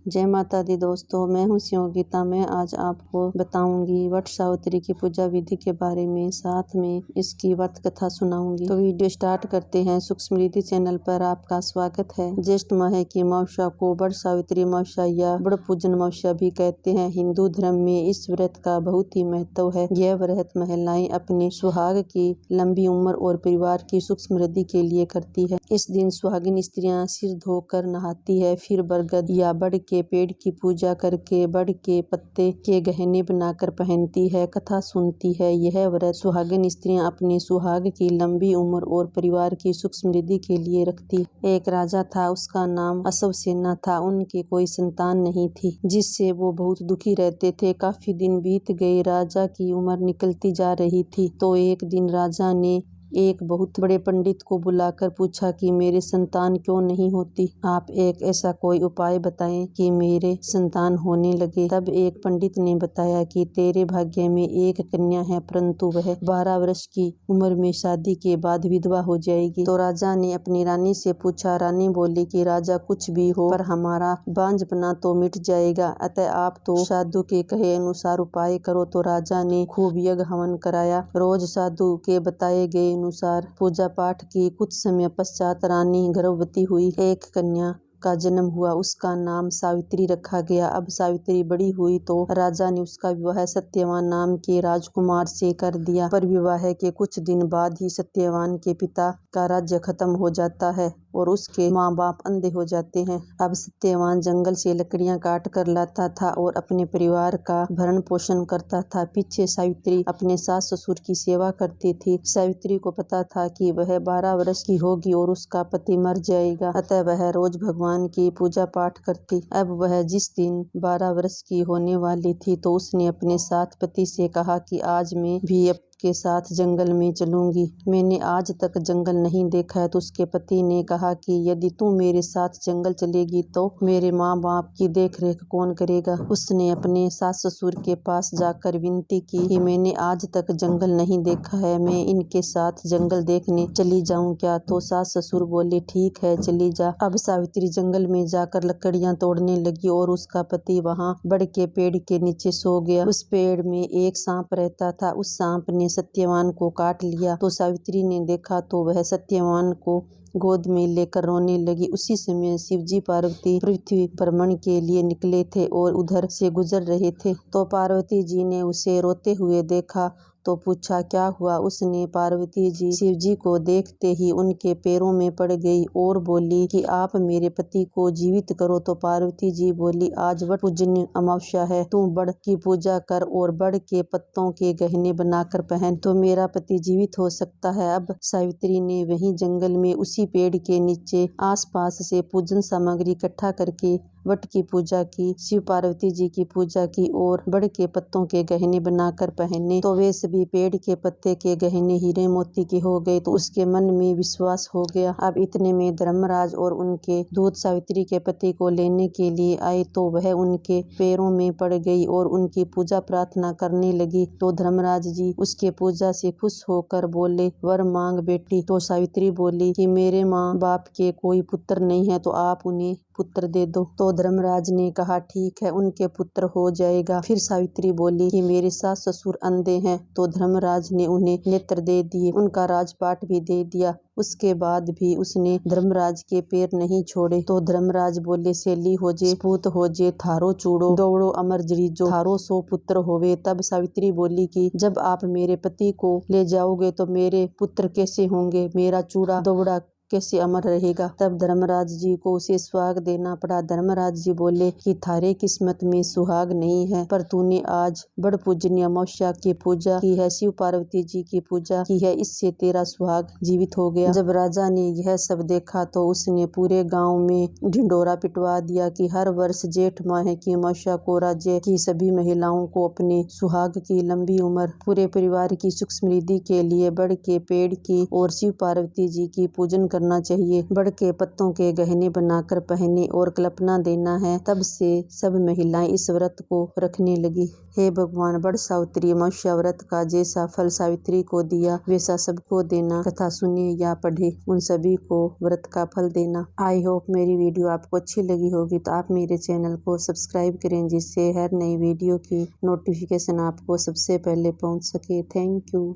जय माता दी दोस्तों, मैं हूँ शिव गीता। मैं आज आपको बताऊंगी वट सावित्री की पूजा विधि के बारे में, साथ में इसकी व्रत कथा सुनाऊंगी। तो वीडियो स्टार्ट करते हैं। सुख समृद्धि चैनल पर आपका स्वागत है। ज्येष्ठ माह की अमावस्या को वट सावित्री अमावस्या या बड़ पूजन अमावस्या भी कहते हैं। हिंदू धर्म में इस व्रत का बहुत ही महत्व है। यह व्रत महिलाएं अपने सुहाग की लंबी उम्र और परिवार की सुख समृद्धि के लिए करती है। इस दिन सुहागिन स्त्रियां सिर धोकर नहाती है, फिर बरगद या बड़ के पेड़ की पूजा करके बड़ के पत्ते के गहने बनाकर पहनती है, कथा सुनती है। यह व्रत सुहागिन स्त्रियां अपने सुहाग की लंबी उम्र और परिवार की सुख समृद्धि के लिए रखती है। एक राजा था, उसका नाम अश्वसेना था। उनकी कोई संतान नहीं थी, जिससे वो बहुत दुखी रहते थे। काफी दिन बीत गए, राजा की उम्र निकलती जा रही थी। तो एक दिन राजा ने एक बहुत बड़े पंडित को बुलाकर पूछा कि मेरे संतान क्यों नहीं होती। आप एक ऐसा कोई उपाय बताएं कि मेरे संतान होने लगे। तब एक पंडित ने बताया कि तेरे भाग्य में एक कन्या है, परंतु वह 12 वर्ष की उम्र में शादी के बाद विधवा हो जाएगी। तो राजा ने अपनी रानी से पूछा। रानी बोली कि राजा कुछ भी हो, पर हमारा बांझपना तो मिट जाएगा, अतः आप तो साधु के कहे अनुसार उपाय करो। तो राजा ने खूब यज्ञ हवन कराया। रोज साधु के बताए गए अनुसार पूजा पाठ की। कुछ समय पश्चात रानी गर्भवती हुई। एक कन्या का जन्म हुआ। उसका नाम सावित्री रखा गया। अब सावित्री बड़ी हुई तो राजा ने उसका विवाह सत्यवान नाम के राजकुमार से कर दिया। पर विवाह के कुछ दिन बाद ही सत्यवान के पिता का राज्य खत्म हो जाता है और उसके माँ बाप अंधे हो जाते हैं। अब सत्यवान जंगल से लकड़ियां काट कर लाता था और अपने परिवार का भरण पोषण करता था। पीछे सावित्री अपने सास ससुर की सेवा करती थी। सावित्री को पता था कि वह 12 वर्ष की होगी और उसका पति मर जाएगा, अतः वह रोज भगवान की पूजा पाठ करती। अब वह जिस दिन 12 वर्ष की होने वाली थी, तो उसने अपने साथ पति से कहा कि आज मैं भी के साथ जंगल में चलूंगी। मैंने आज तक जंगल नहीं देखा है। तो उसके पति ने कहा कि यदि तू मेरे साथ जंगल चलेगी तो मेरे माँ बाप की देखरेख कौन करेगा। उसने अपने सास ससुर के पास जाकर विनती की कि मैंने आज तक जंगल नहीं देखा है, मैं इनके साथ जंगल देखने चली जाऊं क्या। तो सास ससुर बोले ठीक है, चली जा। अब सावित्री जंगल में जाकर लकड़ियां तोड़ने लगी और उसका पति वहां बड़ के पेड़ के नीचे सो गया। उस पेड़ में एक सांप रहता था। उस सांप ने सत्यवान को काट लिया। तो सावित्री ने देखा तो वह सत्यवान को गोद में लेकर रोने लगी। उसी समय शिवजी पार्वती पृथ्वी भ्रमण के लिए निकले थे और उधर से गुजर रहे थे। तो पार्वती जी ने उसे रोते हुए देखा तो पूछा क्या हुआ। उसने पार्वती जी शिवजी को देखते ही उनके पैरों में पड़ गई और बोली कि आप मेरे पति को जीवित करो। तो पार्वती जी बोली आज वट पूजन अमावस्या है, तू बड़ की पूजा कर और बड़ के पत्तों के गहने बनाकर पहन तो मेरा पति जीवित हो सकता है। अब सावित्री ने वहीं जंगल में उसी पेड़ के नीचे आसपास से पूजन सामग्री इकट्ठा करके वट की पूजा की, शिव पार्वती जी की पूजा की और बड़ के पत्तों के गहने बनाकर पहने। तो वे सभी पेड़ के पत्ते के गहने हीरे मोती के हो गए। तो उसके मन में विश्वास हो गया। अब इतने में धर्मराज और उनके दूत सावित्री के पति को लेने के लिए आए तो वह उनके पैरों में पड़ गई और उनकी पूजा प्रार्थना करने लगी। तो धर्मराज जी उसके पूजा से खुश होकर बोले वर मांग बेटी। तो सावित्री बोली कि मेरे माँ बाप के कोई पुत्र नहीं है, तो आप उन्हें पुत्र दे दो। तो धर्मराज ने कहा ठीक है, उनके पुत्र हो जाएगा। फिर सावित्री बोली कि मेरे सास ससुर अंधे हैं। तो धर्मराज ने उन्हें नेत्र दे दिए, उनका राजपाट भी दे दिया। उसके बाद भी उसने धर्मराज के पैर नहीं छोड़े। तो धर्मराज बोले सेली हो जे पूत हो जे थारो चूड़ो दौड़ो अमर जरीजो थारो 100 पुत्र होवे। तब सावित्री बोली कि जब आप मेरे पति को ले जाओगे तो मेरे पुत्र कैसे होंगे, मेरा चूड़ा दौड़ा कैसे अमर रहेगा। तब धर्मराज जी को उसे सुहाग देना पड़ा। धर्मराज जी बोले कि थारे किस्मत में सुहाग नहीं है, पर तूने आज बड़ पूजनीय अमावस्या की पूजा की है, शिव पार्वती जी की पूजा की है, इससे तेरा सुहाग जीवित हो गया। जब राजा ने यह सब देखा तो उसने पूरे गांव में ढिंडोरा पिटवा दिया कि हर वर्ष जेठ माह की अमावस्या को राज्य की सभी महिलाओं को अपने सुहाग की लंबी उम्र, पूरे परिवार की सुख समृद्धि के लिए बड़ के पेड़ की और शिव पार्वती जी की पूजन करना चाहिए। बड़ के पत्तों के गहने बनाकर पहने और कल्पना देना है। तब से सब महिलाएं इस व्रत को रखने लगी। हे भगवान, बड़ सावित्री अमावस्या व्रत का जैसा फल सावित्री को दिया वैसा सबको देना। कथा सुने या पढ़े उन सभी को व्रत का फल देना। आई होप मेरी वीडियो आपको अच्छी लगी होगी तो आप मेरे चैनल को सब्सक्राइब करें, जिससे हर नई वीडियो की नोटिफिकेशन आपको सबसे पहले पहुंच सके। Thank you.